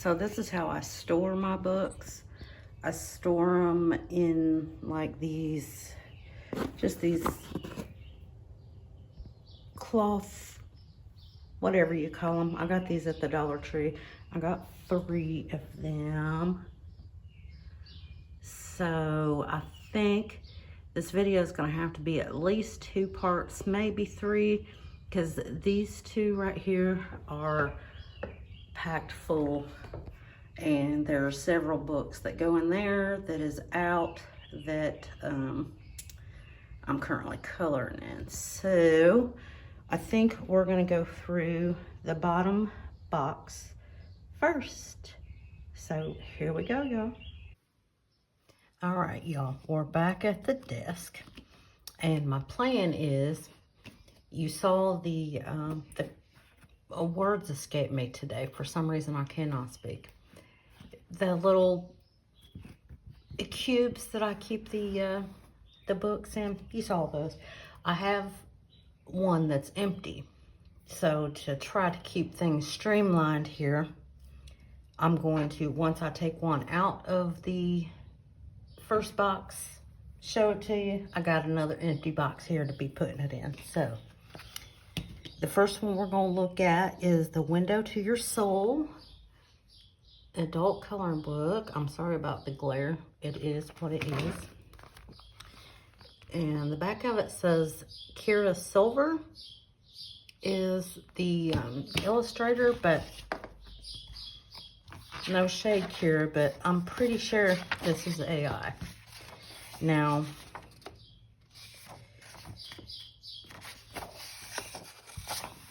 So this is how I store my books. I store them in like these, just these cloth, whatever you call them. I got these at the Dollar Tree. I got 3 of them. So I think this video is going to have to be at least 2 parts, maybe 3, because these 2 right here are packed full, and there are several books that go in there that is out that I'm currently coloring in. So I think we're going to go through the bottom box first. So here we go, y'all. All right, y'all, we're back at the desk, and my plan is, you saw the words escape me today. For some reason, I cannot speak. The little cubes that I keep the books in, you saw those. I have one that's empty. So to try to keep things streamlined here, I'm going to, once I take one out of the first box, show it to you. I got another empty box here to be putting it in. So the first one we're going to look at is The Window to Your Soul, adult coloring book. I'm sorry about the glare. It is what it is. And the back of it says Kira Silver is the illustrator, but no shade, Kira, but I'm pretty sure this is AI. Now,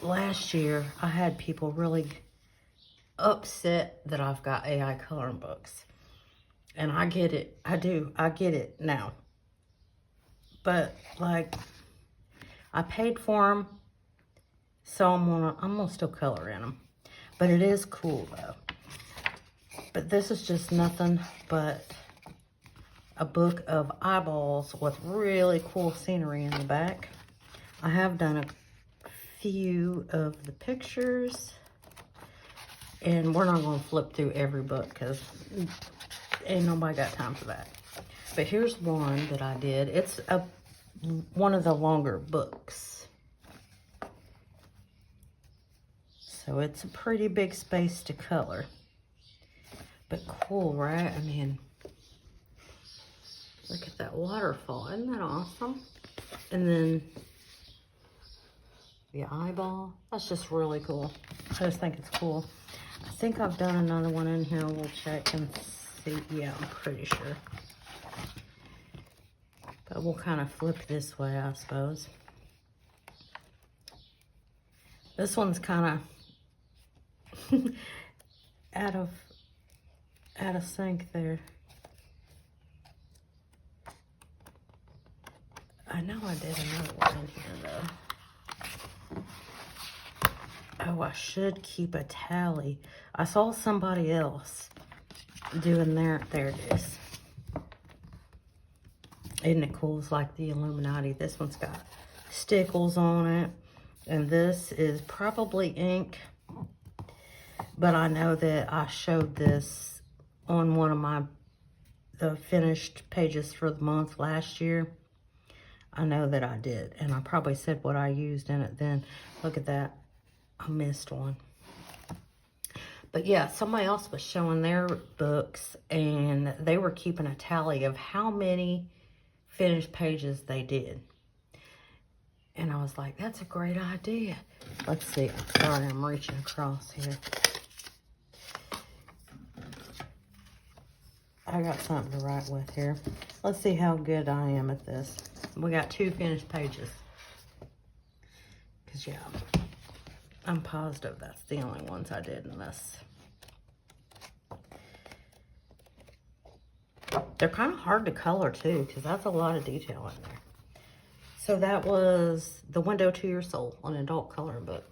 last year I had people really upset that I've got AI coloring books, and I get it. I get it now, but like, I paid for them, so I'm gonna still color in them. But it is cool though. But this is just nothing but a book of eyeballs with really cool scenery in the back. I have done a few of the pictures, and we're not going to flip through every book because ain't nobody got time for that. But here's one that I did. It's one of the longer books. So it's a pretty big space to color. But cool, right? I mean, look at that waterfall. Isn't that awesome? And then the eyeball. That's just really cool. I just think it's cool. I think I've done another one in here. We'll check and see. Yeah, I'm pretty sure. But we'll kind of flip this way, I suppose. This one's kind of out of sync there. I know I did another one in here though. Oh, I should keep a tally. I saw somebody else doing there it is. Isn't it cool? It's like the Illuminati. This one's got stickles on it, and this is probably ink, but I know that I showed this on one of the finished pages for the month last year. I know that I did, and I probably said what I used in it then. Look at that. I missed one. But yeah, somebody else was showing their books, and they were keeping a tally of how many finished pages they did. And I was like, that's a great idea. Let's see. Sorry, I'm reaching across here. I got something to write with here. Let's see how good I am at this. We got 2 finished pages. Because, yeah, I'm positive that's the only ones I did in this. They're kind of hard to color, too, because that's a lot of detail in there. So that was The Window to Your Soul, an adult coloring book.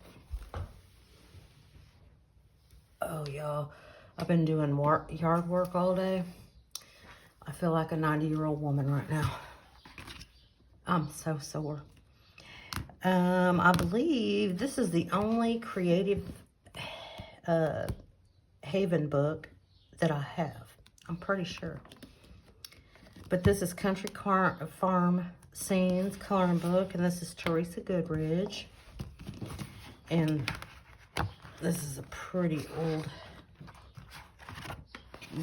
Oh, y'all, I've been doing yard work all day. I feel like a 90-year-old woman right now. I'm so sore. I believe this is the only creative Haven book that I have. I'm pretty sure. But this is Country Farm Scenes coloring book, and this is Teresa Goodridge. And this is a pretty old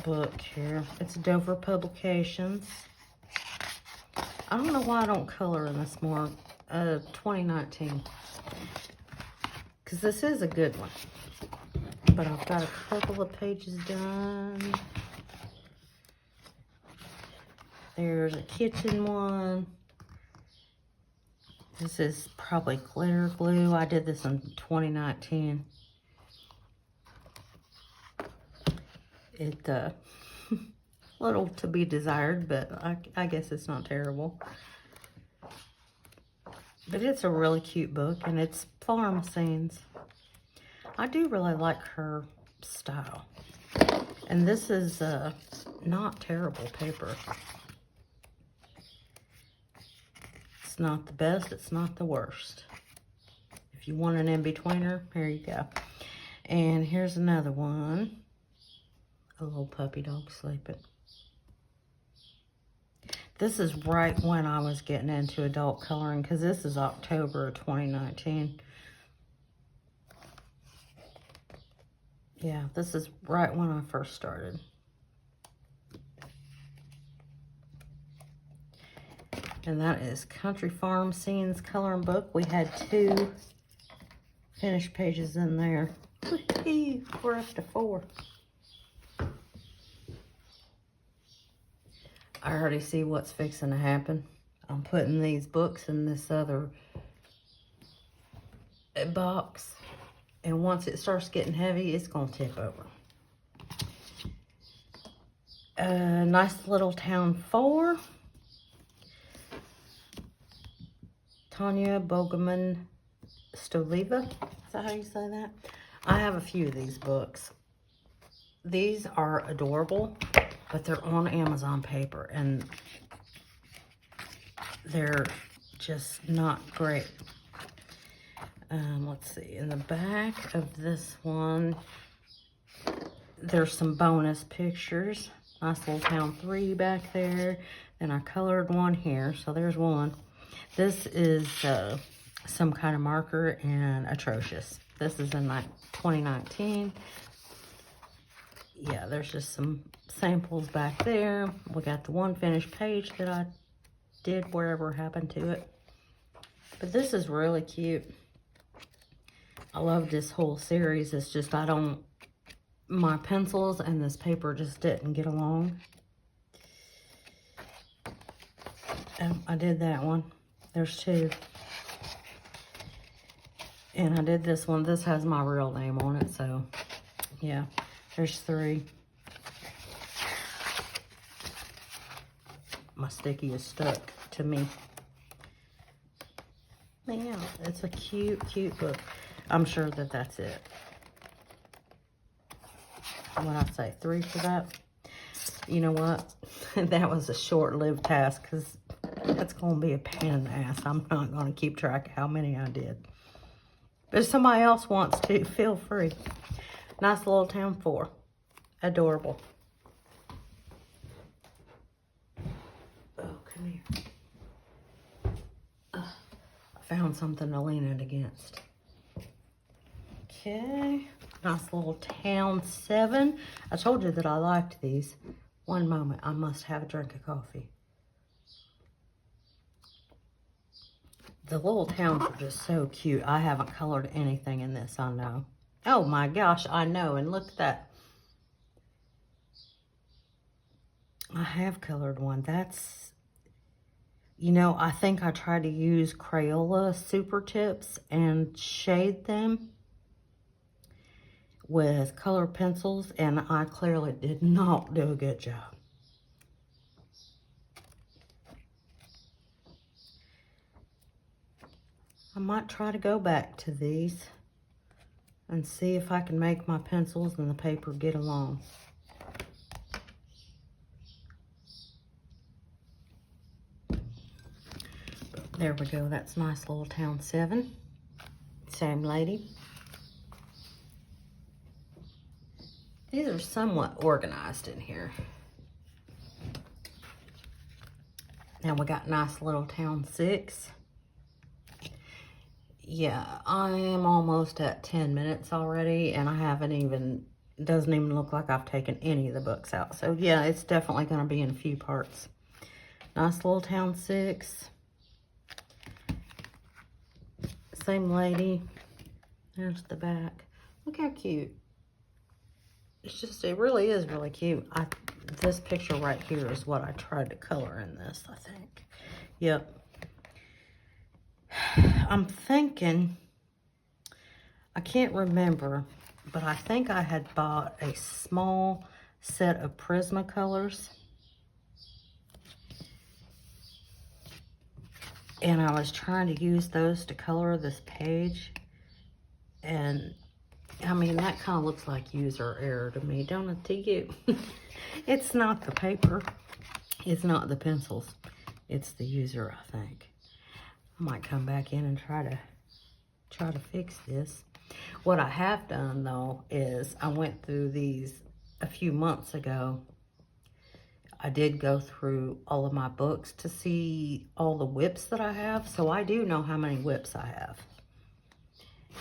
book here. It's Dover Publications. I don't know why I don't color in this more. 2019. Because this is a good one. But I've got a couple of pages done. There's a kitchen one. This is probably glitter glue. I did this in 2019. It, little to be desired, but I guess it's not terrible. But it's a really cute book, and it's farm scenes. I do really like her style. And this is not terrible paper. It's not the best, it's not the worst. If you want an in-betweener, here you go. And here's another one. A little puppy dog sleeping. This is right when I was getting into adult coloring, because this is October of 2019. Yeah, this is right when I first started. And that is Country Farm Scenes coloring book. We had 2 finished pages in there. We're up to 4. I already see what's fixing to happen. I'm putting these books in this other box. And once it starts getting heavy, it's going to tip over. Nice Little Town 4. Tanya Bogeman Stoliva. Is that how you say that? I have a few of these books. These are adorable, but they're on Amazon paper, and they're just not great. Let's see, in the back of this one, there's some bonus pictures. Nice Little Town 3 back there. Then I colored one here, so there's one. This is some kind of marker and atrocious. This is in 2019. Yeah, there's just some samples back there. We got the one finished page that I did wherever happened to it. But this is really cute. I love this whole series. It's just my pencils and this paper just didn't get along. I did that one. There's 2. And I did this one. This has my real name on it, so yeah. There's 3. My sticky is stuck to me. Yeah, it's a cute, cute book. I'm sure that that's it. What I say, 3 for that? You know what? That was a short-lived task, because that's going to be a pain in the ass. I'm not going to keep track of how many I did. But if somebody else wants to, feel free. Nice Little Town 4. Adorable. Oh, come here. I found something to lean it against. Okay. Nice Little Town 7. I told you that I liked these. One moment. I must have a drink of coffee. The little towns are just so cute. I haven't colored anything in this, I know. Oh my gosh, I know. And look at that. I have colored one. That's, you know, I think I tried to use Crayola Super Tips and shade them with colored pencils, and I clearly did not do a good job. I might try to go back to these and see if I can make my pencils and the paper get along. There we go. That's Nice Little Town 7. Same lady. These are somewhat organized in here. Now we got Nice Little Town 6. Yeah, I am almost at 10 minutes already, and I haven't even, doesn't even look like I've taken any of the books out. So yeah, it's definitely going to be in a few parts. Nice Little Town 6. Same lady. There's the back. Look how cute. It's just, it really is really cute. This picture right here is what I tried to color in this, I think. Yep. I'm thinking, I can't remember, but I think I had bought a small set of Prismacolors. And I was trying to use those to color this page. And I mean, that kind of looks like user error to me, don't it to you? It's not the paper. It's not the pencils. It's the user, I think. I might come back in and try to fix this. What I have done, though, is I went through these a few months ago. I did go through all of my books to see all the whips that I have. So I do know how many whips I have.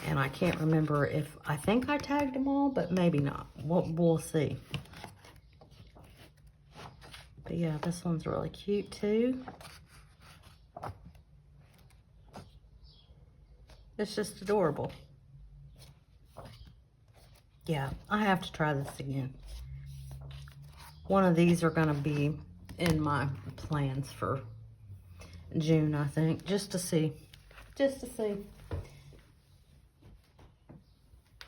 And I can't remember if, I think I tagged them all, but maybe not. We'll see. But yeah, this one's really cute too. It's just adorable. Yeah, I have to try this again. One of these are gonna be in my plans for June, I think, just to see. Just to see.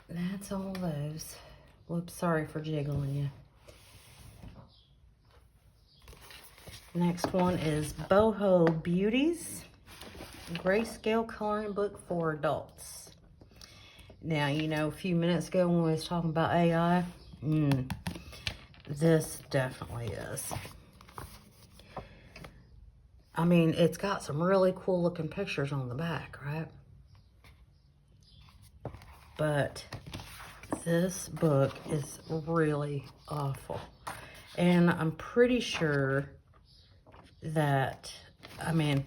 That's all those. Whoops, sorry for jiggling you. Next one is Boho Beauties, grayscale coloring book for adults. Now, you know, a few minutes ago when we was talking about AI, this definitely is. I mean, it's got some really cool looking pictures on the back, right? But this book is really awful. And I'm pretty sure that, I mean,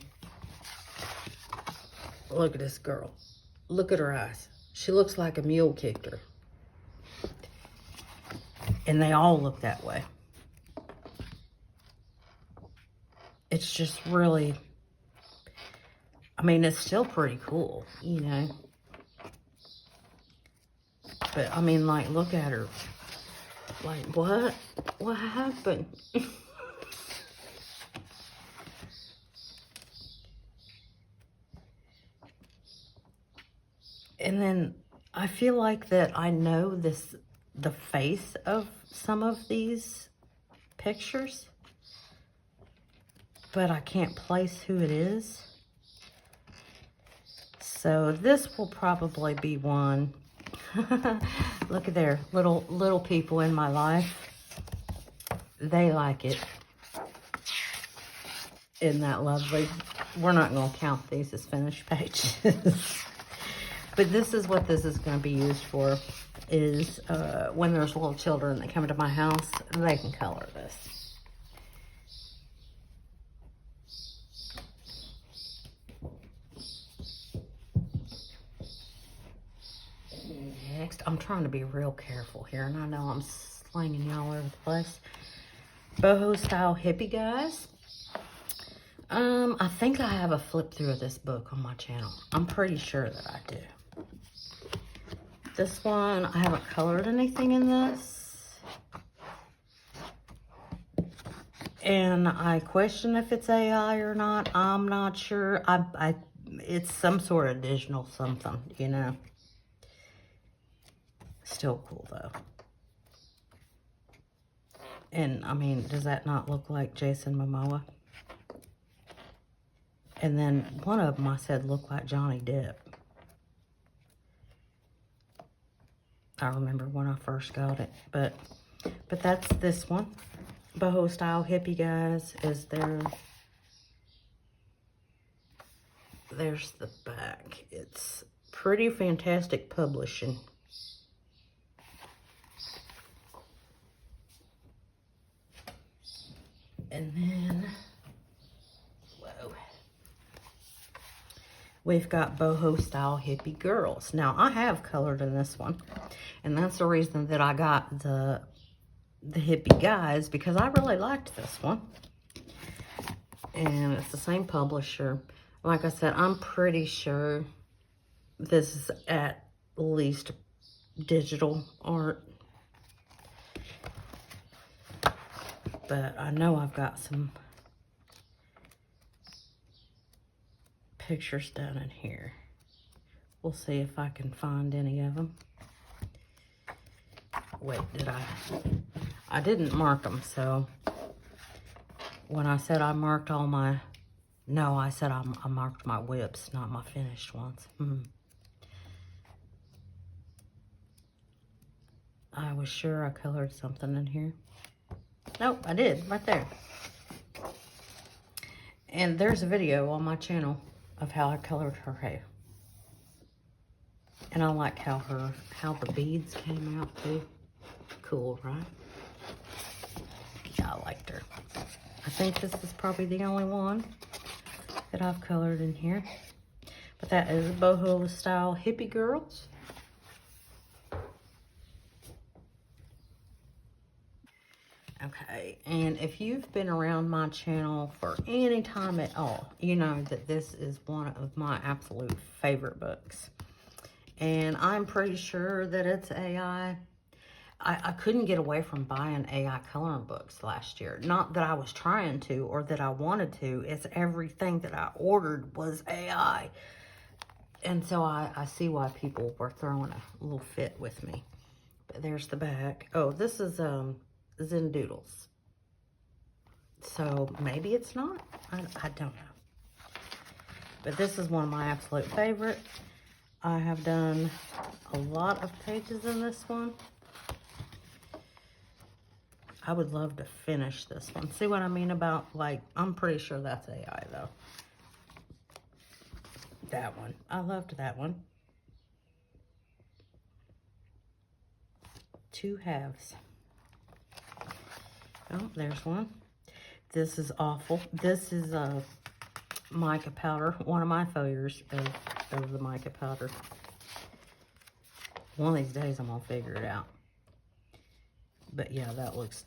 look at this girl. Look at her eyes. She looks like a mule kicked her. And they all look that way. It's just really, I mean, it's still pretty cool, you know. But, I mean, like, look at her. Like, what? What happened? And then I feel like that I know the face of some of these pictures, but I can't place who it is. So this will probably be one. Look at there, little people in my life. They like it. Isn't that lovely? We're not going to count these as finished pages. But this is what this is going to be used for, is when there's little children that come to my house, they can color this. Next, I'm trying to be real careful here, and I know I'm slinging y'all over the place. Boho Style Hippie, guys. I think I have a flip through of this book on my channel. I'm pretty sure that I do. This one, I haven't colored anything in this. And I question if it's AI or not. I'm not sure. It's some sort of digital something, you know. Still cool, though. And, I mean, does that not look like Jason Momoa? And then one of them I said looked like Johnny Depp. I remember when I first got it. But that's this one. Boho Style Hippie, guys, is there. There's the back. It's pretty fantastic publishing. And then, whoa, we've got boho style hippie girls. Now I have colored in this one, and that's the reason that I got the hippie guys, because I really liked this one. And it's the same publisher. Like I said, I'm pretty sure this is at least digital art. But I know I've got some pictures done in here. We'll see if I can find any of them. Wait, did I didn't mark them, so when I said I marked all my, no, I said I marked my whips, not my finished ones. I was sure I colored something in here. Nope, I did, right there. And there's a video on my channel of how I colored her hair. And I like how the beads came out too. Cool, right? Yeah, I liked her. I think this is probably the only one that I've colored in here. But that is boho style hippie girls. Okay, and if you've been around my channel for any time at all, you know that this is one of my absolute favorite books. And I'm pretty sure that it's AI. I couldn't get away from buying AI coloring books last year. Not that I was trying to or that I wanted to. It's everything that I ordered was AI. And so I see why people were throwing a little fit with me. But there's the back. Oh, this is Zen Doodles. So maybe it's not. I don't know. But this is one of my absolute favorite. I have done a lot of pages in this one. I would love to finish this one. See what I mean about, like, I'm pretty sure that's AI though. That one. I loved that one. Two halves. Oh, there's one. This is awful. This is a mica powder. One of my failures of the mica powder. One of these days I'm going to figure it out. But yeah, that looks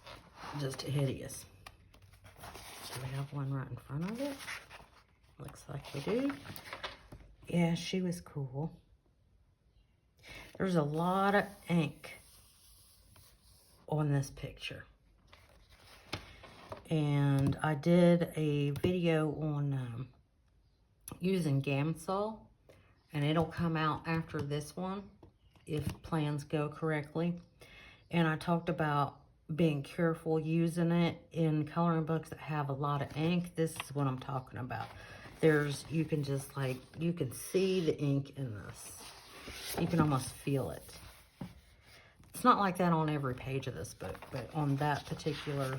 just hideous. Do we have one right in front of it? Looks like we do. Yeah, she was cool. There's a lot of ink on this picture. And I did a video on using Gamsol, and it'll come out after this one if plans go correctly. And I talked about being careful using it in coloring books that have a lot of ink. This is what I'm talking about. You can just like, you can see the ink in this. You can almost feel it. It's not like that on every page of this book, but on that particular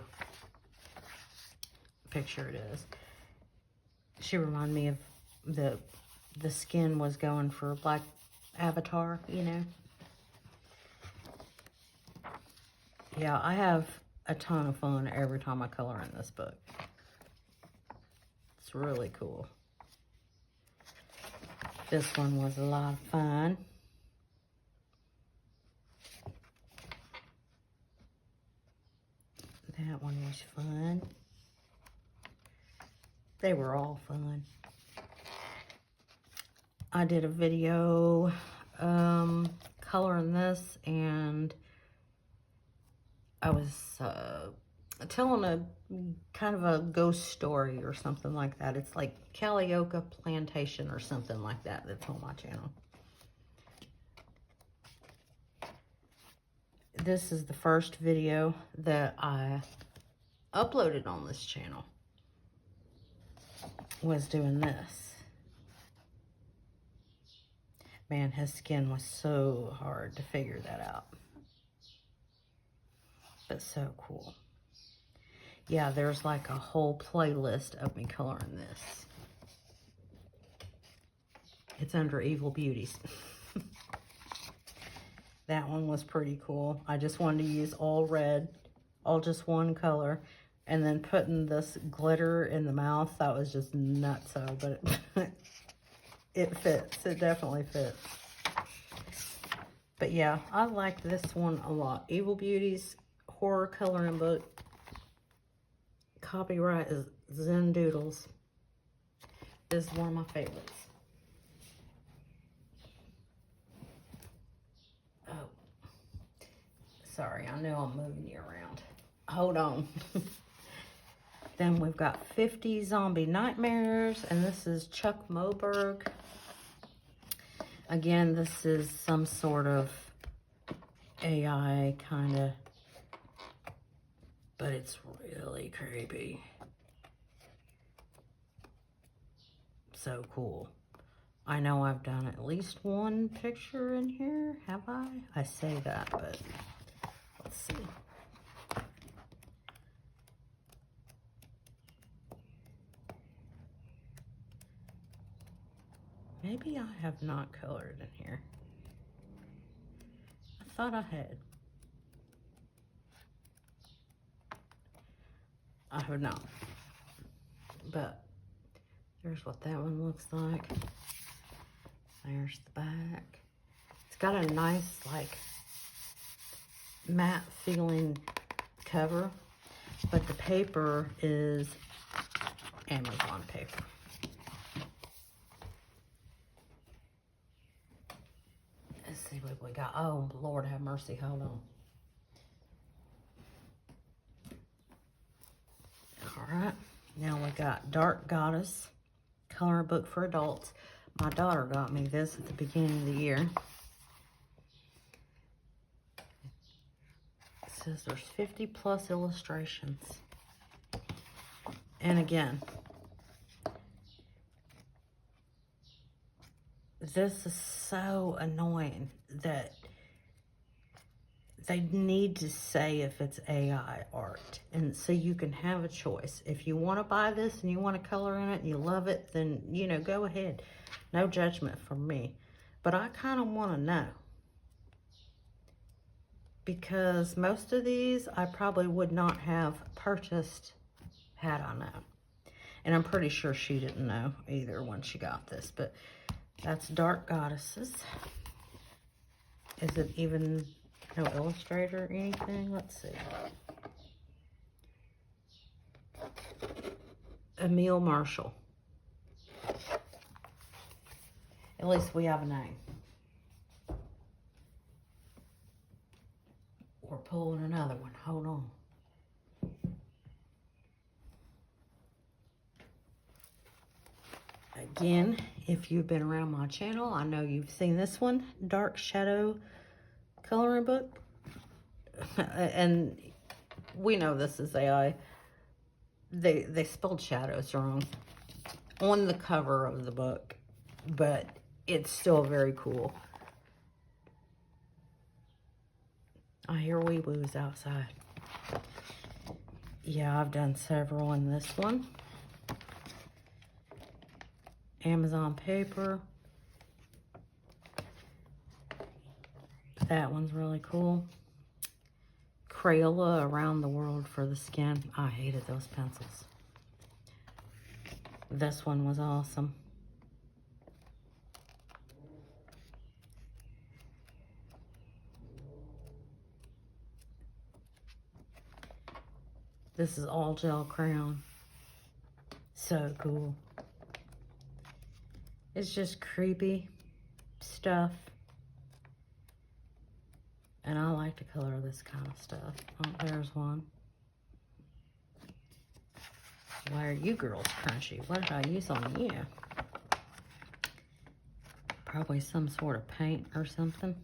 picture it is. She reminded me of the skin was going for Black Avatar, you know. Yeah, I have a ton of fun every time I color in this book. It's really cool. This one was a lot of fun. That one was fun. They were all fun. I did a video coloring this, and I was telling a kind of a ghost story or something like that. It's like Calliope Plantation or something like that that's on my channel. This is the first video that I uploaded on this channel. Was doing this. Man, his skin was so hard to figure that out. But so cool. Yeah, there's like a whole playlist of me coloring this. It's under Evil Beauties. That one was pretty cool. I just wanted to use all red, all just one color. And then putting this glitter in the mouth, that was just nutso, but it fits. It definitely fits. But yeah, I like this one a lot. Evil Beauties horror coloring book. Copyright is Zen Doodles. This is one of my favorites. Oh, sorry, I know I'm moving you around. Hold on. Then we've got 50 Zombie Nightmares, and this is Chuck Moberg. Again, this is some sort of AI kind of, but it's really creepy. So cool. I know I've done at least one picture in here, have I? I say that, but let's see. Maybe I have not colored in here. I thought I had. I have not. But there's what that one looks like. There's the back. It's got a nice, like, matte feeling cover, but the paper is Amazon paper. Let's see what we got. Oh, Lord have mercy. Hold on. All right. Now we got Dark Goddess coloring book for adults. My daughter got me this at the beginning of the year. It says there's 50 plus illustrations. And again, this is so annoying that they need to say if it's AI art. And so you can have a choice. If you want to buy this and you want to color in it and you love it, then, you know, go ahead. No judgment from me. But I kind of want to know. Because most of these I probably would not have purchased had I known. And I'm pretty sure she didn't know either when she got this. But that's Dark Goddesses. Is it even no illustrator or anything? Let's see. Emil Marshall. At least we have a name. We're pulling another one. Hold on. Again, if you've been around my channel, I know you've seen this one. Dark Shadow coloring book. And we know this is AI. They spelled shadows wrong on the cover of the book, but it's still very cool. I hear wee woos outside. Yeah, I've done several in this one. Amazon paper. That one's really cool. Crayola Around the World for the Skin. I hated those pencils. This one was awesome. This is all gel crayon. So cool. It's just creepy stuff. And I like to color this kind of stuff. Oh, there's one. Why are you girls crunchy? What did I use on you? Probably some sort of paint or something.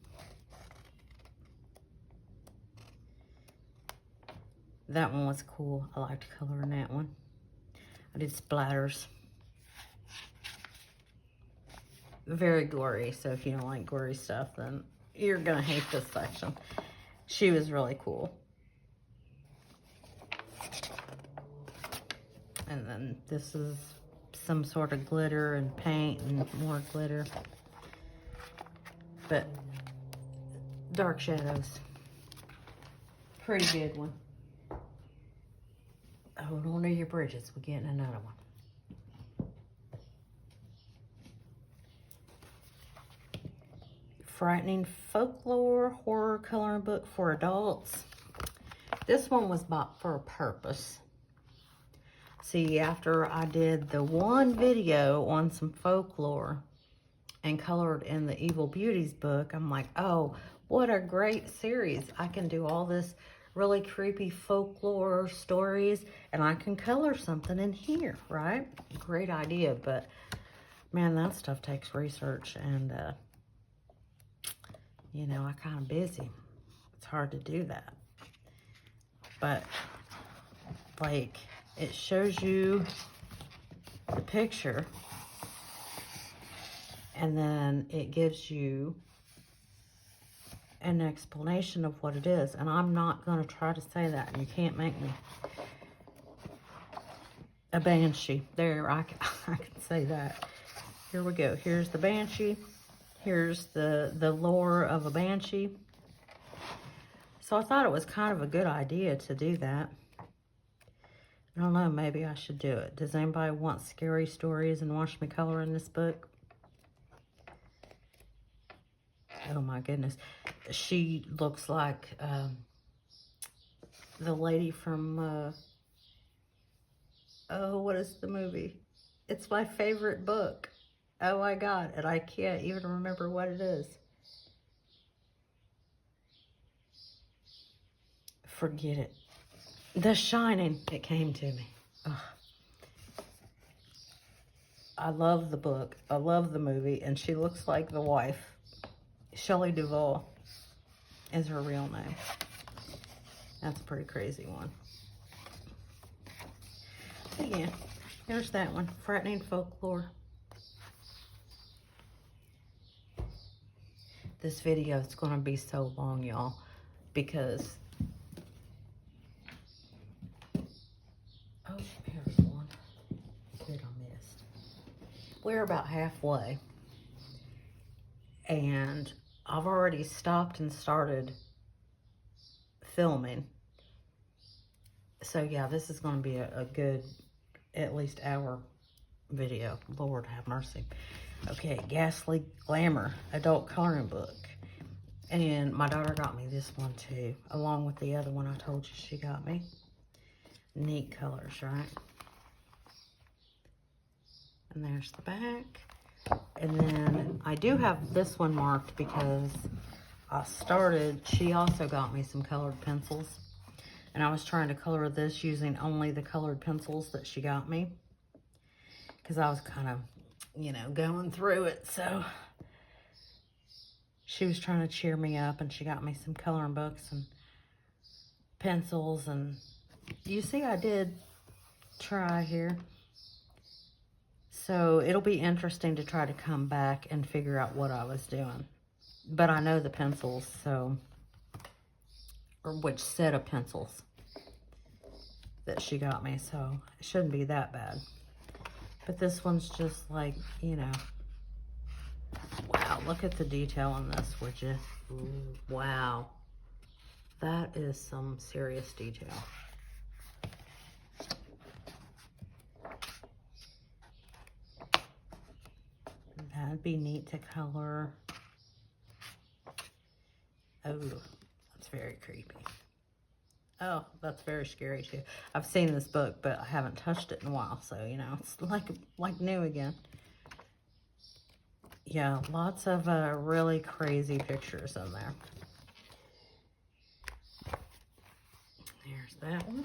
That one was cool. I liked coloring that one. I did splatters. Very gory, so if you don't like gory stuff, then you're gonna hate this section. She was really cool. And then this is some sort of glitter and paint and more glitter. But Dark Shadows. Pretty good one. Hold on to your bridges. We're getting another one. Frightening Folklore horror coloring book for adults. This one was bought for a purpose. See, after I did the one video on some folklore and colored in the Evil Beauties book, I'm like, oh, what a great series. I can do all this really creepy folklore stories and I can color something in here, right? Great idea, but man, that stuff takes research and, you know, I'm kind of busy. It's hard to do that. But, like, it shows you the picture and then it gives you an explanation of what it is. And I'm not going to try to say that. And you can't make me. A banshee. There, I can say that. Here we go. Here's the banshee. Here's the lore of a banshee. So I thought it was kind of a good idea to do that. I don't know, maybe I should do it. Does anybody want scary stories and watch me color in this book? Oh my goodness. She looks like the lady from, oh, what is the movie? It's my favorite book. Oh my God, and I can't even remember what it is. Forget it. The Shining, it came to me. Ugh. I love the book. I love the movie, and she looks like the wife. Shelley Duvall is her real name. That's a pretty crazy one. But yeah, there's that one. Frightening Folklore. This video is going to be so long, y'all, because... Oh, here's one that I missed. We're about halfway. And I've already stopped and started filming. So yeah, this is going to be a good, at least hour video. Lord have mercy. Okay, Gastly Glamour adult coloring book. And my daughter got me this one too, along with the other one I told you she got me. Neat colors, right? And there's the back. And then I do have this one marked because she also got me some colored pencils. And I was trying to color this using only the colored pencils that she got me. Because I was kind of, you know, going through it. So she was trying to cheer me up and she got me some coloring books and pencils. And you see, I did try here. So it'll be interesting to try to come back and figure out what I was doing. But I know the pencils, so, or which set of pencils that she got me, so it shouldn't be that bad. But this one's just like, you know, wow, look at the detail on this, would you? Ooh, wow. That is some serious detail. That'd be neat to color. Oh, that's very creepy. Oh, that's very scary too. I've seen this book, but I haven't touched it in a while, so you know, it's like new again. Yeah, lots of really crazy pictures in there. There's that one.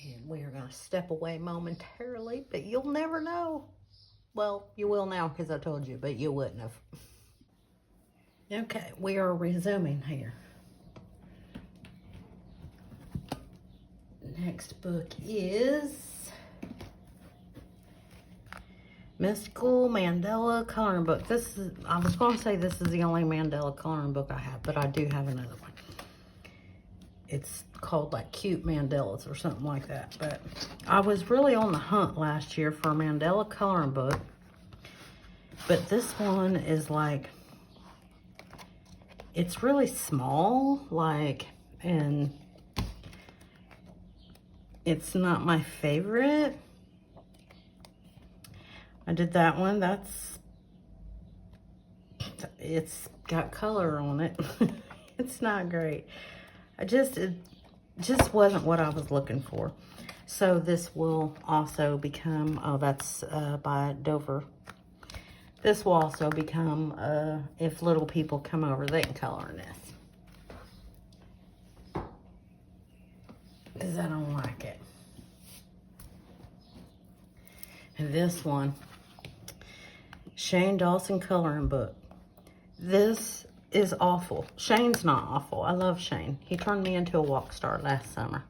And we are going to step away momentarily, but you'll never know. Well, you will now because I told you, but you wouldn't have. Okay, we are resuming here. Next book is Mystical Mandela coloring book. This is, I was going to say this is the only Mandela coloring book I have, but I do have another one. It's called like Cute Mandelas or something like that. But I was really on the hunt last year for a Mandela coloring book. But this one is like, it's really small, like, and it's not my favorite. I did that one. It's got color on it. It's not great. It just wasn't what I was looking for. So this will also become, oh, that's by Dover. This will also become, if little people come over, they can color in this. Because I don't like it. And this one, Shane Dawson coloring book. This is awful. Shane's not awful. I love Shane. He turned me into a walk star last summer.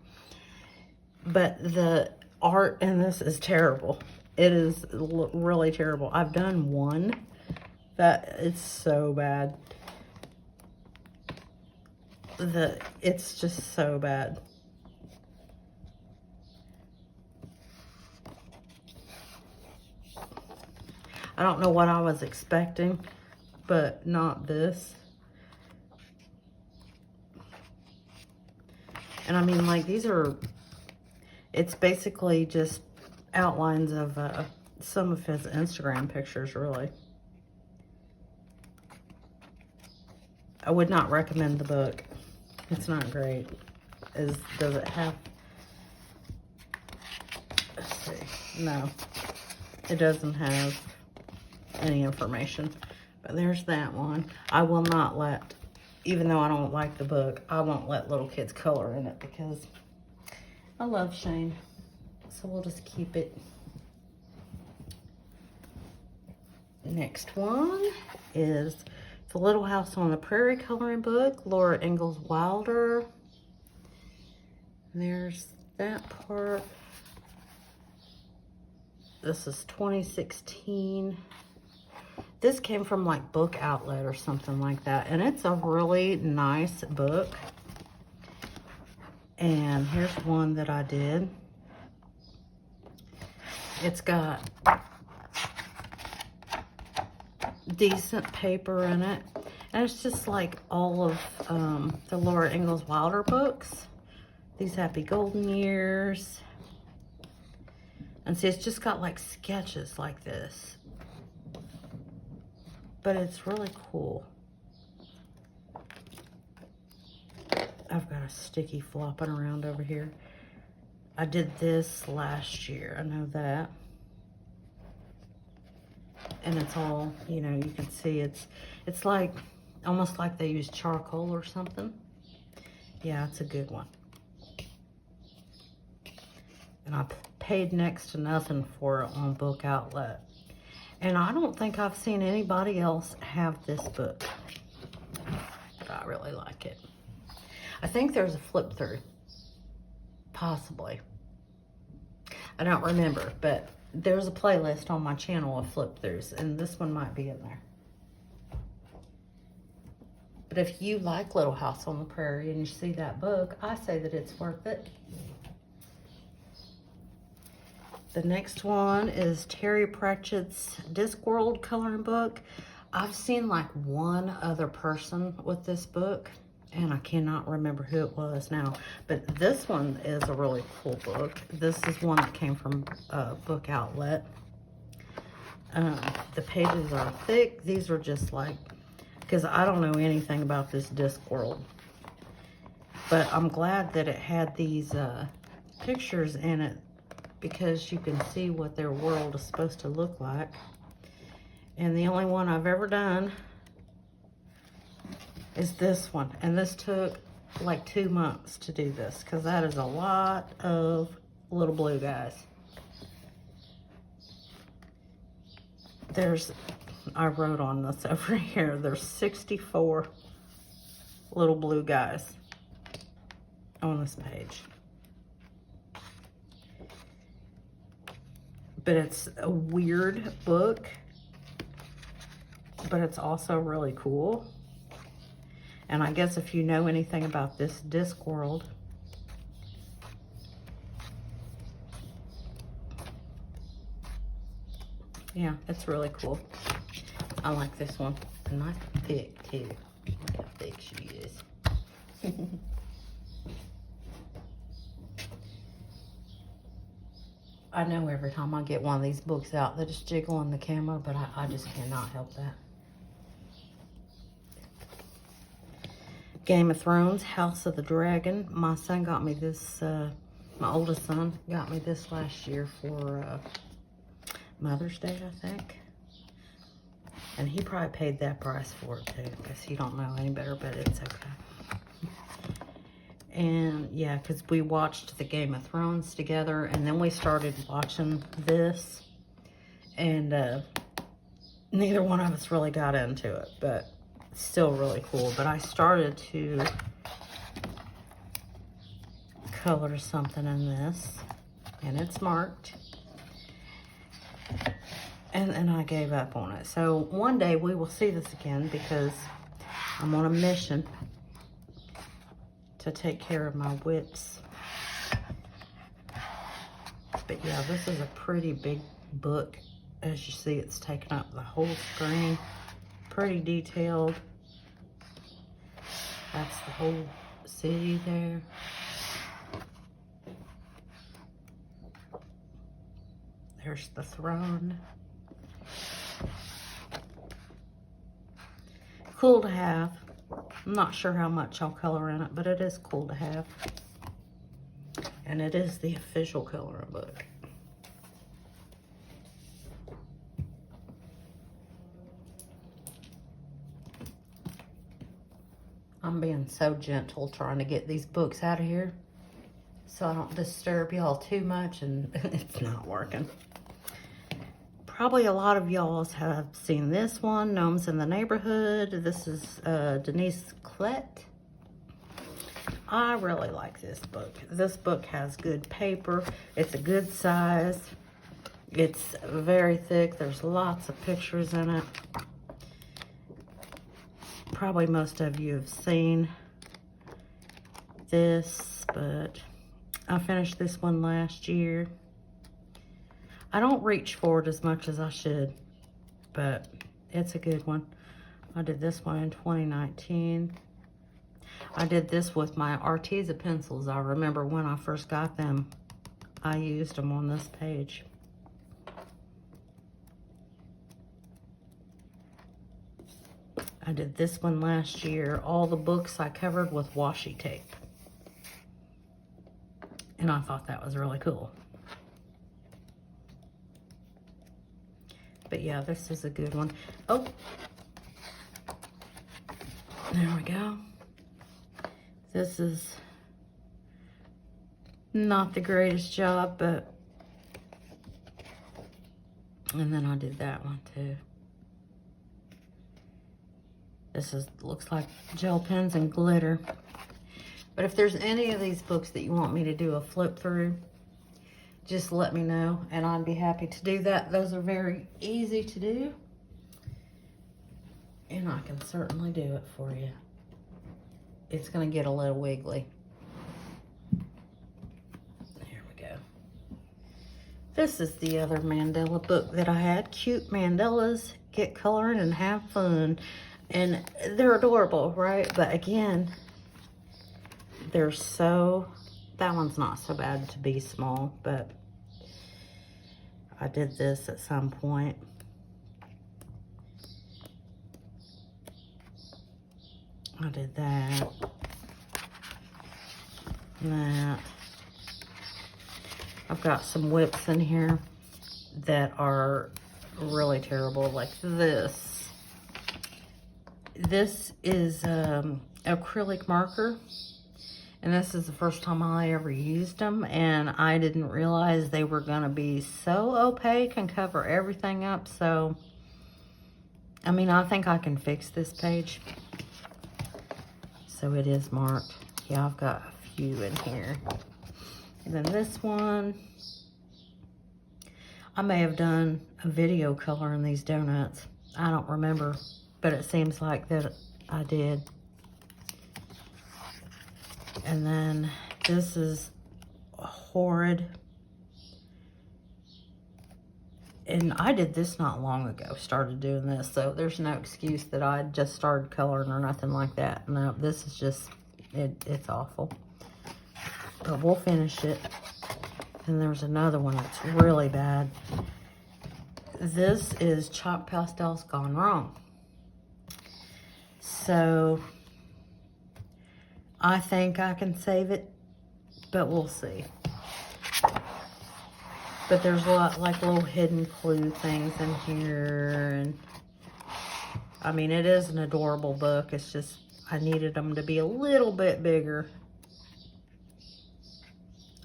But the art in this is terrible. It is really terrible. I've done one that it's so bad. It's just so bad. I don't know what I was expecting, but not this. And I mean, like, these are, it's basically just outlines of some of his Instagram pictures, really. I would not recommend the book. It's not great. Does it have, let's see, no, it doesn't have any information. But there's that one. I will not let, even though I don't like the book, I won't let little kids color in it because I love Shane. So we'll just keep it. Next one is The Little House on the Prairie coloring book, Laura Ingalls Wilder. There's that part. This is 2016. This came from like Book Outlet or something like that. And it's a really nice book. And here's one that I did. It's got decent paper in it. And it's just like all of the Laura Ingalls Wilder books. These Happy Golden Years. And see, it's just got like sketches like this. But it's really cool. I've got a sticky flopping around over here. I did this last year, I know that. And it's all, you know, you can see it's like, almost like they use charcoal or something. Yeah, it's a good one. And I paid next to nothing for it on Book Outlet. And I don't think I've seen anybody else have this book. But I really like it. I think there's a flip through. Possibly. I don't remember, but there's a playlist on my channel of flip throughs, and this one might be in there. But if you like Little House on the Prairie and you see that book, I say that it's worth it. The next one is Terry Pratchett's Discworld coloring book. I've seen like one other person with this book, and I cannot remember who it was now. But this one is a really cool book. This is one that came from Book Outlet. The pages are thick. These are just like, because I don't know anything about this Discworld. But I'm glad that it had these pictures in it, because you can see what their world is supposed to look like. And the only one I've ever done is this one. And this took like 2 months to do this, because that is a lot of little blue guys. I wrote on this over here, there's 64 little blue guys on this page. But it's a weird book, but it's also really cool. And I guess if you know anything about this Discworld, yeah, it's really cool. I like this one. And nice thick too. Look how big she is. I know every time I get one of these books out, they just jiggle on the camera, but I just cannot help that. Game of Thrones, House of the Dragon. My son got me this, my oldest son got me this last year for Mother's Day, I think. And he probably paid that price for it too, because he don't know any better, but it's okay. And yeah, because we watched the Game of Thrones together, and then we started watching this, and neither one of us really got into it, but it's still really cool. But I started to color something in this, and it's marked, and I gave up on it. So one day we will see this again, because I'm on a mission to take care of my whips. But yeah, this is a pretty big book. As you see, it's taken up the whole screen. Pretty detailed. That's the whole city there. There's the throne. Cool to have. I'm not sure how much I'll color in it, but it is cool to have. And it is the official coloring book. I'm being so gentle trying to get these books out of here so I don't disturb y'all too much, and it's not working. Probably a lot of y'all have seen this one, Gnomes in the Neighborhood. This is Denise Klett. I really like this book. This book has good paper. It's a good size. It's very thick. There's lots of pictures in it. Probably most of you have seen this, but I finished this one last year. I don't reach for it as much as I should, but it's a good one. I did this one in 2019. I did this with my Arteza pencils. I remember when I first got them, I used them on this page. I did this one last year. All the books I covered with washi tape. And I thought that was really cool. But yeah, this is a good one. Oh, there we go. This is not the greatest job, but, and then I did that one too. This looks like gel pens and glitter. But if there's any of these books that you want me to do a flip through, just let me know, and I'd be happy to do that. Those are very easy to do, and I can certainly do it for you. It's gonna get a little wiggly. There we go. This is the other Mandela book that I had. Cute Mandelas, get coloring and have fun. And they're adorable, right? But again, they're so, that one's not so bad to be small, but I did this at some point. I did that. And that. I've got some whips in here that are really terrible, like this. This is acrylic marker. And this is the first time I ever used them, and I didn't realize they were gonna be so opaque and cover everything up. So, I mean, I think I can fix this page. So it is marked. Yeah, I've got a few in here. And then this one, I may have done a video coloring these donuts. I don't remember, but it seems like that I did. And then this is horrid. And I did this not long ago, started doing this, so there's no excuse that I just started coloring or nothing like that. No, this is just, it's awful. But we'll finish it. And there's another one that's really bad. This is Chalk Pastels Gone Wrong. So, I think I can save it, but we'll see. But there's a lot, like little hidden clue things in here. And I mean, it is an adorable book. It's just, I needed them to be a little bit bigger.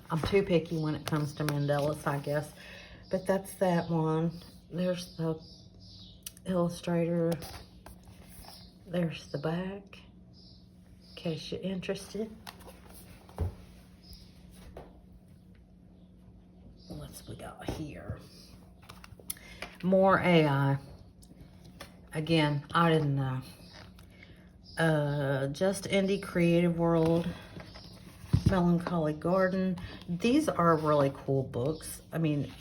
I'm too picky when it comes to Mandelas, I guess. But that's that one. There's the illustrator. There's the back, in case you're interested. What's we got here? More AI. Again, I didn't know. Just Indie Creative World, Melancholy Garden. These are really cool books. I mean,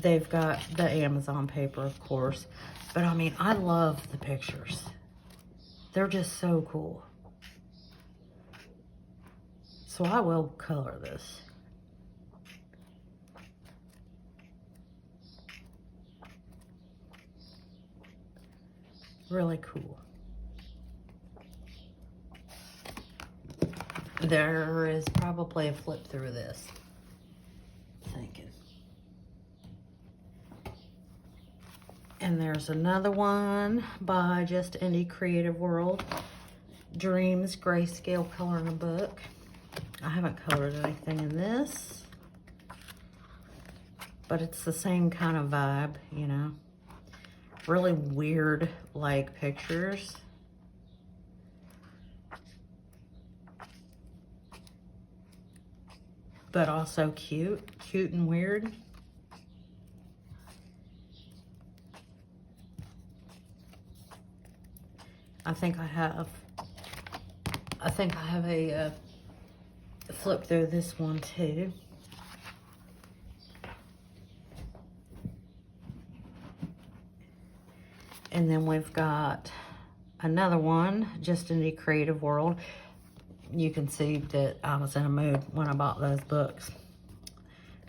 they've got the Amazon paper, of course. But I mean, I love the pictures. They're just so cool. So I will color this. Really cool. There is probably a flip through this. Thinking. And there's another one by Just Indie Creative World. Dreams Grayscale Coloring Book. I haven't colored anything in this. But it's the same kind of vibe, you know. Really weird, like, pictures. But also cute. Cute and weird. I think I have a flip through this one too. And then we've got another one, Just Indie Creative World. You can see that I was in a mood when I bought those books.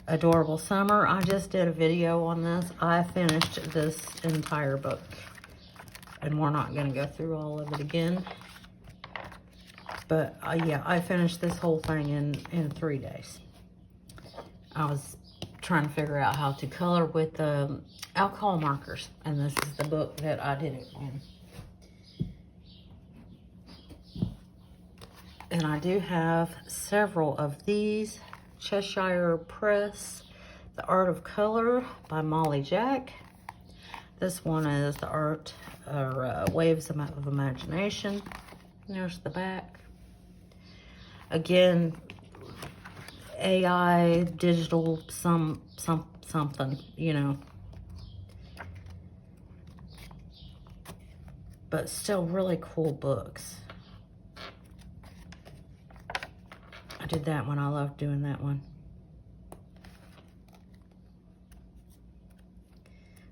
Adorable Summer. I just did a video on this. I finished this entire book. And we're not going to go through all of it again. But yeah, I finished this whole thing in 3 days. I was trying to figure out how to color with the alcohol markers. And this is the book that I did it in. And I do have several of these. Cheshire Press, The Art of Color by Molly Jack. This one is The Art, or Waves of Imagination. There's the back. Again, AI, digital, something, you know. But still really cool books. I did that one. I loved doing that one.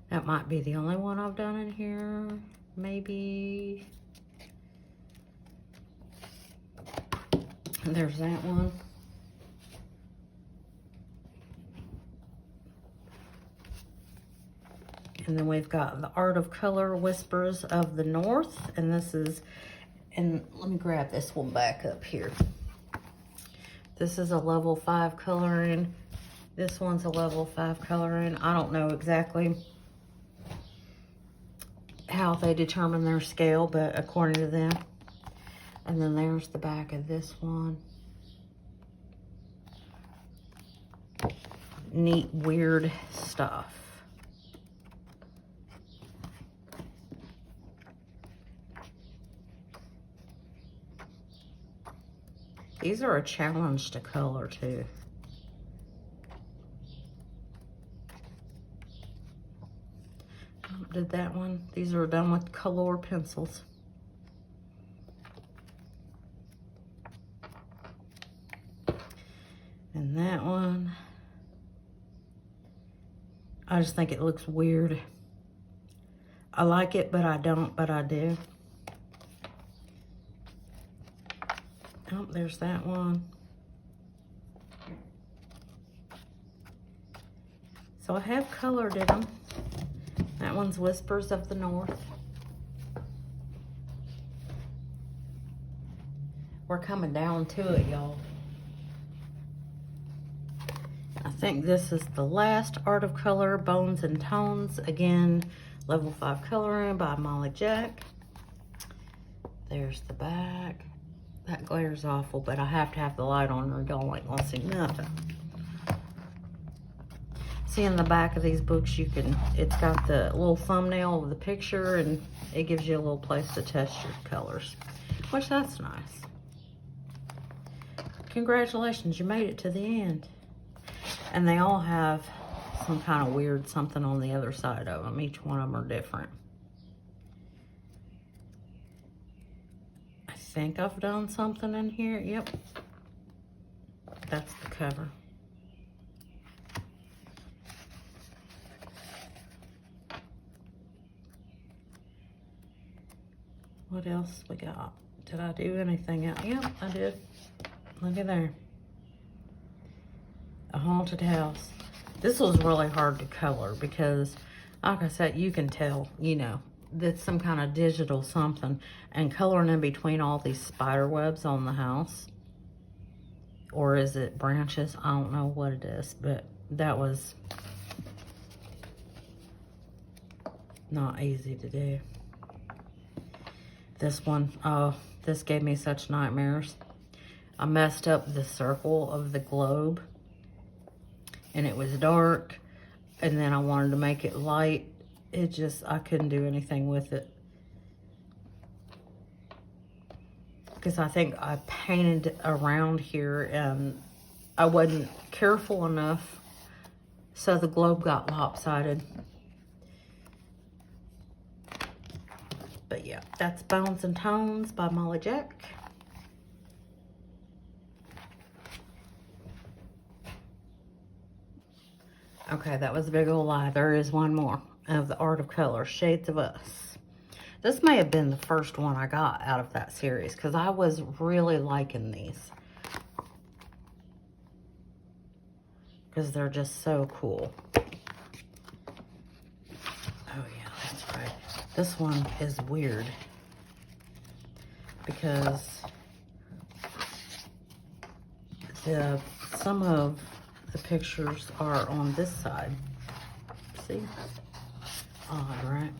That might be the only one I've done in here. Maybe. There's that one. And then we've got The Art of Color, Whispers of the North. And this is, and let me grab this one back up here. This is a level 5 coloring. This one's a level 5 coloring. I don't know exactly how they determine their scale, but according to them. And then there's the back of this one. Neat, weird stuff. These are a challenge to color too. Did that one. These are done with color pencils. And that one. I just think it looks weird. I like it, but I don't, but I do. Oh, there's that one. So I have colored in them. That one's Whispers of the North. We're coming down to it, y'all. I think this is the last Art of Color, Bones and Tones. Again, level 5 coloring by Molly Jack. There's the back. That glare's awful, but I have to have the light on or y'all ain't gonna see nothing. See in the back of these books, it's got the little thumbnail of the picture and it gives you a little place to test your colors, which that's nice. Congratulations, you made it to the end. And they all have some kind of weird something on the other side of them. Each one of them are different. I think I've done something in here. Yep. That's the cover. What else we got? Did I do anything else? Yep, I did. Look at there. A haunted house. This was really hard to color because, like I said, you can tell, you know, that's some kind of digital something. And coloring in between all these spider webs on the house. Or is it branches? I don't know what it is, but that was not easy to do. This one, oh, this gave me such nightmares. I messed up the circle of the globe. And it was dark. And then I wanted to make it light. It just, I couldn't do anything with it. Because I think I painted around here and I wasn't careful enough. So the globe got lopsided. But yeah, that's Bones and Tones by Molly Jack. Okay, that was a big old lie. There is one more of the Art of Color, Shades of Us. This may have been the first one I got out of that series because I was really liking these. Because they're just so cool. Oh yeah, that's right. This one is weird because some of the pictures are on this side. See? Odd, right?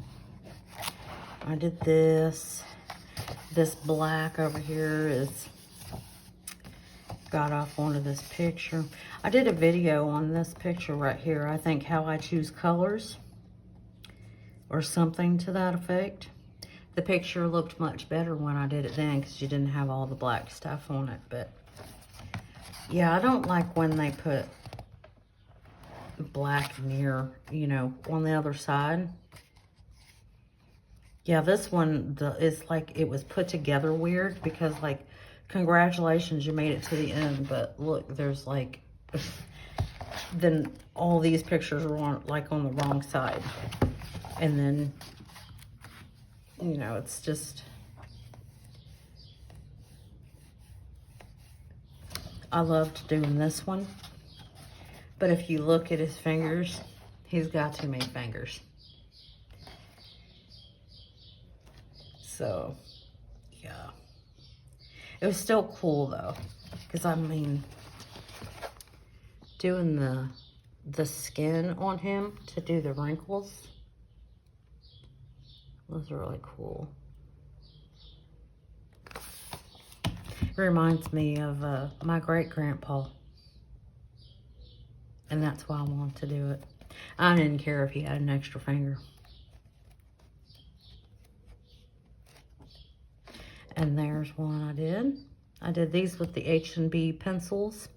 I did this. This black over here is got off onto this picture. I did a video on this picture right here. I think how I choose colors or something to that effect. The picture looked much better when I did it then because you didn't have all the black stuff on it. But yeah, I don't like when they put black near, you know, on the other side. Yeah, this one is like it was put together weird because like, congratulations, you made it to the end. But look, there's like, then all these pictures are on like on the wrong side. And then, you know, it's just, I loved doing this one. But if you look at his fingers, he's got too many fingers. So, yeah. It was still cool though. Because I mean, doing the skin on him to do the wrinkles was really cool. It reminds me of my great-grandpa. And that's why I wanted to do it. I didn't care if he had an extra finger. And there's one I did. I did these with the H&B pencils.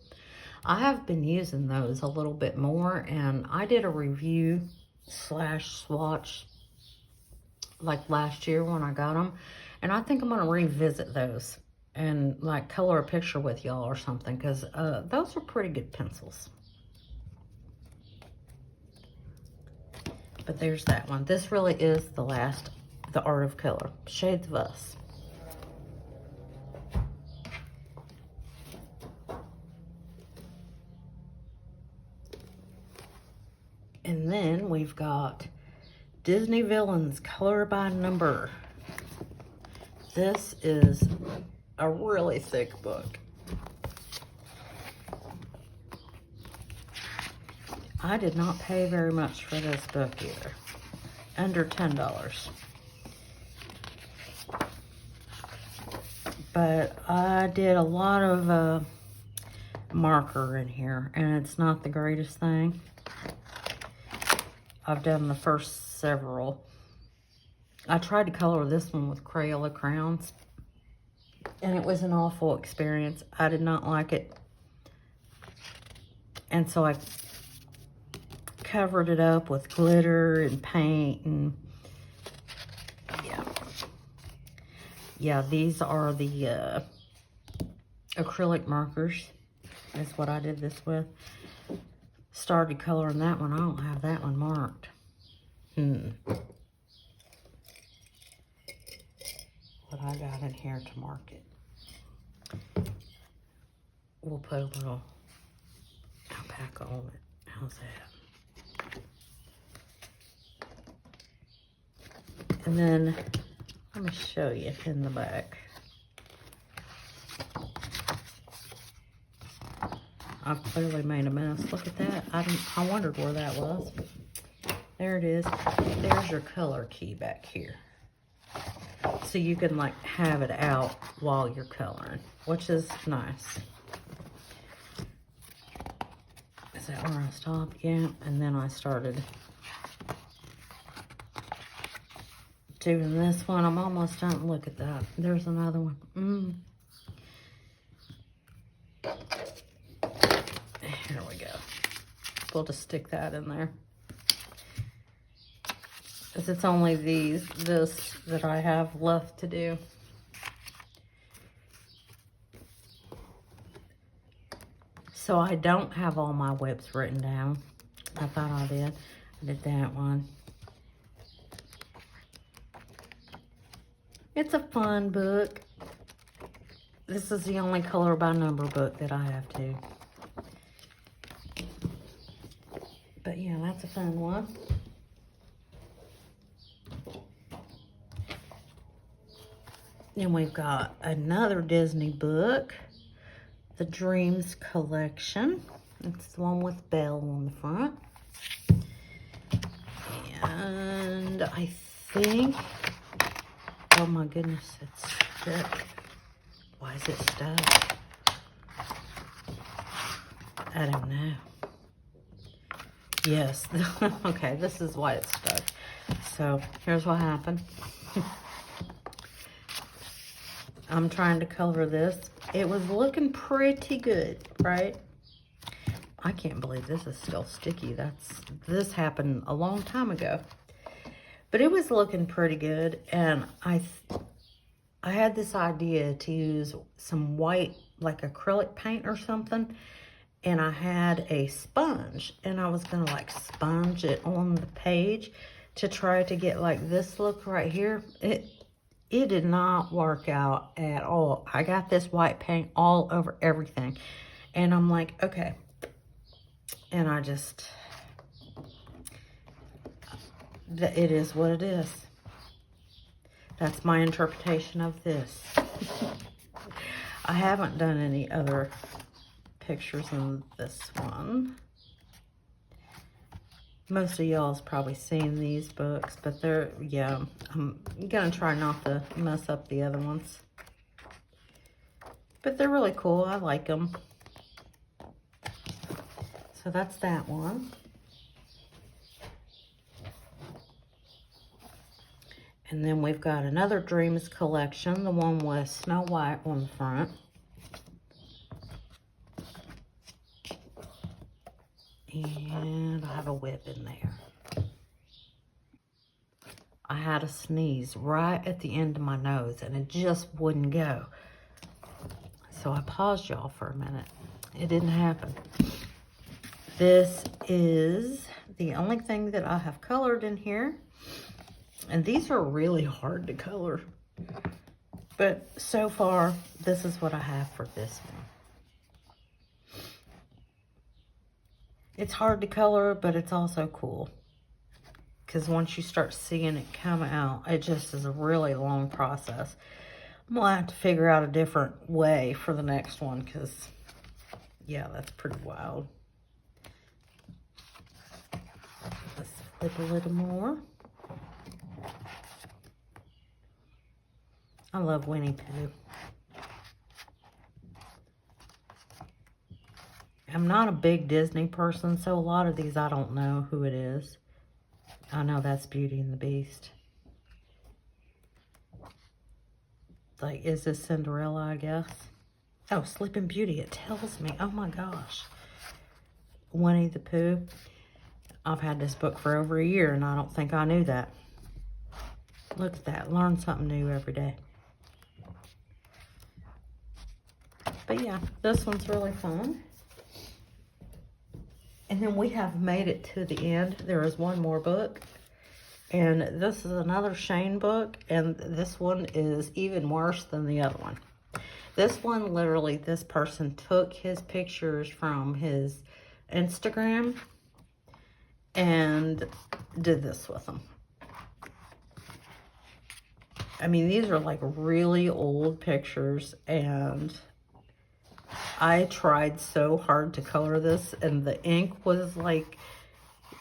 I have been using those a little bit more. And I did a review / swatch like last year when I got them. And I think I'm going to revisit those. And like color a picture with y'all or something. Because those are pretty good pencils. But there's that one. This really is the last, The Art of Color, Shades of Us. And then we've got Disney Villains, Color by Number. This is a really thick book. I did not pay very much for this book either. Under $10. But I did a lot of marker in here, and it's not the greatest thing. I've done the first several. I tried to color this one with Crayola crayons, and it was an awful experience. I did not like it. And so I covered it up with glitter and paint, and yeah, these are the acrylic markers. That's what I did this with. Started coloring that one. I don't have that one marked. What I got in here to mark it. We'll put a little alpaca on it. How's that? And then let me show you in the back. I've clearly made a mess. Look at that. I wondered where that was. There it is. There's your color key back here. So you can like have it out while you're coloring, which is nice. Is that where I stopped? Yeah. And then I started doing this one. I'm almost done. Look at that. There's another one. Here we go. We'll just stick that in there. Because it's only this that I have left to do. So I don't have all my whips written down. I thought I did. I did that one. It's a fun book. This is the only color by number book that I have too. But yeah, that's a fun one. Then we've got another Disney book, the Dreams Collection. It's the one with Belle on the front. And I think, oh my goodness, it's stuck. Why is it stuck? I don't know. Yes, okay, this is why it's stuck. So here's what happened. I'm trying to color this. It was looking pretty good, right? I can't believe this is still sticky. This happened a long time ago. But it was looking pretty good, and I had this idea to use some white, like acrylic paint or something, and I had a sponge, and I was gonna like sponge it on the page to try to get like this look right here. It did not work out at all. I got this white paint all over everything, and I'm like, okay. And I just, it is what it is. That's my interpretation of this. I haven't done any other pictures in this one. Most of y'all's probably seen these books, but they're, yeah, I'm gonna try not to mess up the other ones. But they're really cool. I like them. So that's that one. And then we've got another Dreams collection, the one with Snow White on the front. And I have a whip in there. I had a sneeze right at the end of my nose, and it just wouldn't go. So I paused y'all for a minute. It didn't happen. This is the only thing that I have colored in here, and these are really hard to color, but so far, this is what I have for this one. It's hard to color, but it's also cool. Because once you start seeing it come out, it just is a really long process. I'm going to have to figure out a different way for the next one, because, yeah, that's pretty wild. Let's flip a little more. I love Winnie Pooh. I'm not a big Disney person, so a lot of these I don't know who it is. I know that's Beauty and the Beast. Like, is this Cinderella, I guess? Oh, Sleeping Beauty, it tells me. Oh my gosh. Winnie the Pooh. I've had this book for over a year, and I don't think I knew that. Look at that. Learn something new every day. But yeah, this one's really fun. And then we have made it to the end. There is one more book. And this is another Shane book. And this one is even worse than the other one. This one, literally, this person took his pictures from his Instagram and did this with them. I mean, these are like really old pictures, and I tried so hard to color this, and the ink was like,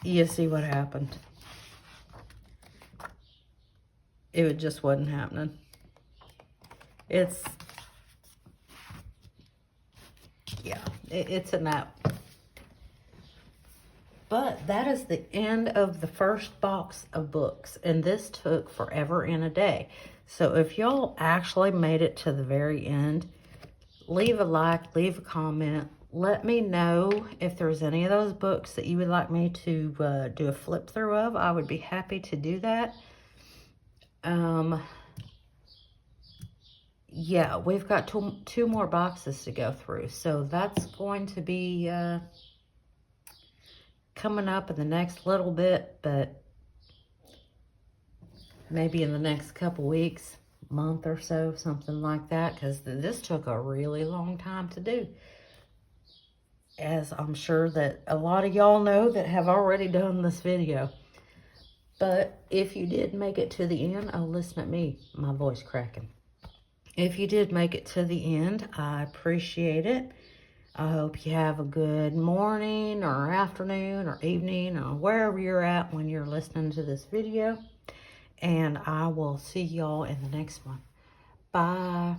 you see what happened. It just wasn't happening. It's, yeah, it's a nap. But that is the end of the first box of books, and this took forever and a day. So if y'all actually made it to the very end, leave a like, leave a comment. Let me know if there's any of those books that you would like me to do a flip through of. I would be happy to do that. Yeah, we've got two more boxes to go through. So that's going to be coming up in the next little bit, but maybe in the next couple weeks, month or so, something like that, because this took a really long time to do, as I'm sure that a lot of y'all know that have already done this video. But if you did make it to the end, oh, listen at me, my voice cracking. If you did make it to the end, I appreciate it. I hope you have a good morning or afternoon or evening or wherever you're at when you're listening to this video. And I will see y'all in the next one. Bye.